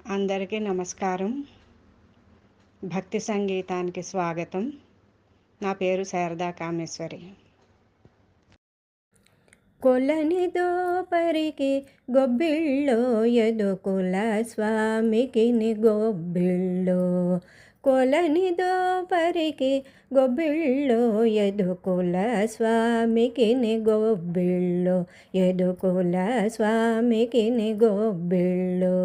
అందరికీ నమస్కారం. భక్తి సంగీతానికి స్వాగతం. నా పేరు శారదా కామేశ్వరి. కొలనిదో పరికి గొబ్బిళ్ళో యదుకుల స్వామికి గొబ్బిళ్ళో కొలనిదో పరికి గొబ్బిళ్ళో యదుకుల స్వామికి గొబ్బిళ్ళో యదుకుల స్వామికి గొబ్బిళ్ళో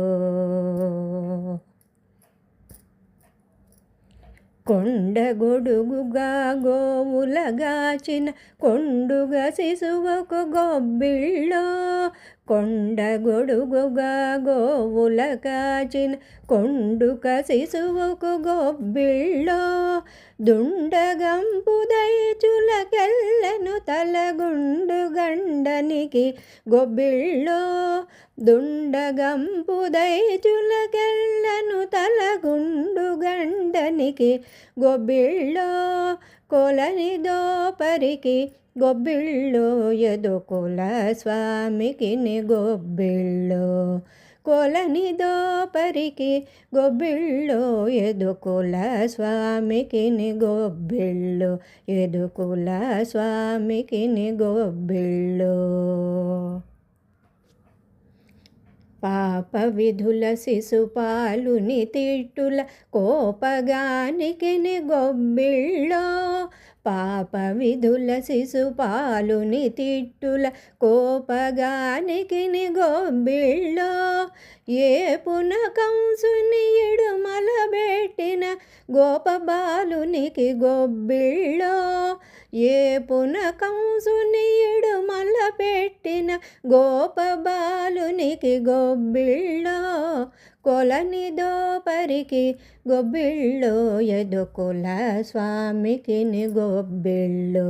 కొండ గొడుగుగా గోవులగాచిన కొండుగ శిశువుకు గొబ్బిళ్ళో కొండ గొడుగుగా గోవుల కాచిన కొండుక శిశువుకు గొబ్బిళ్ళో దుండగంపు దయచులకెళ్ళను తలగుండు గండనికి గొబ్బిళ్ళో దుండగంపు దయచులకెళ్ళను తలగుండు గండనికి గొబ్బిళ్ళో కొలనిదో పరికి గొబ్బిళ్ళో యదుకుల స్వామికి గొబ్బిళ్ళో కొలనిదో పరికి గొబ్బిళ్ళో యదుకుల స్వామికి గొబ్బిళ్ళో యదుకుల స్వామికి గొబ్బిళ్ళో పాప విధుల శిశుపాలుని తిట్టుల కోపగానికి గొబ్బిళ్ళో పాప విధుల శిశుపాలుని తిట్టుల కోపగానికి గొబ్బిళ్ళో ఏ పున కంసుని ఎడుమలబెట్టిన గోపబాలునికి గొబ్బిళ్ళో ఏ పున కంసుని ఎడుమల పెట్టిన గోపబాలునికి గొబ్బిళ్ళో కొలనిదో పరికి గొబ్బిళ్ళో యదుకుల స్వామికి గొబ్బిళ్ళో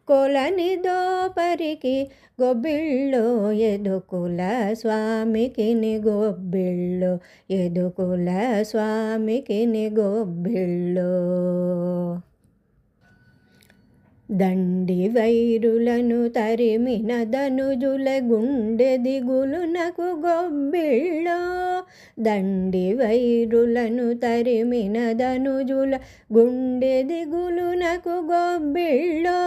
కొలనిదో పరికి గొబ్బిళ్ళో యదుకుల స్వామికి గొబ్బిళ్ళో యదుకుల స్వామికి గొబ్బిళ్ళో దండి వైరులను తరిమిన ధనుజుల గుండె దిగులునకు గొబ్బిళ్ళో దండి వైరులను తరిమిన ధనుజుల గుండె దిగులునకు గొబ్బిళ్ళో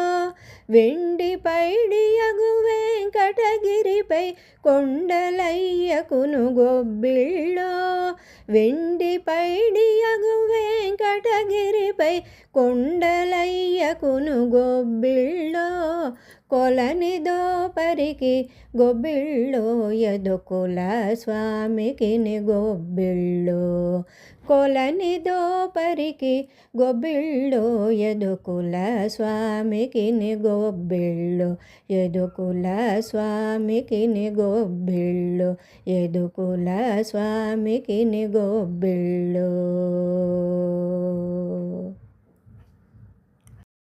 వెండి పైడియగు వెంకటగిరిపై కొండలయ్యకును గొబ్బిళ్ళో వెండి పైడియగు వెంకటగిరిపై కొండలయ్యకును గొబ్బిళ్ళో కొలనిదో పరికి గొబ్బిళ్ళో యదుకుల స్వామికి గొబ్బిళ్ళో కొలనిదో పరికి గొబ్బిళ్ళో యదుకుల స్వామికి గొబ్బిళ్ళో యదుకుల స్వామికి గొబ్బిళ్ళో యదుకుల స్వామికి గొబ్బిళ్ళో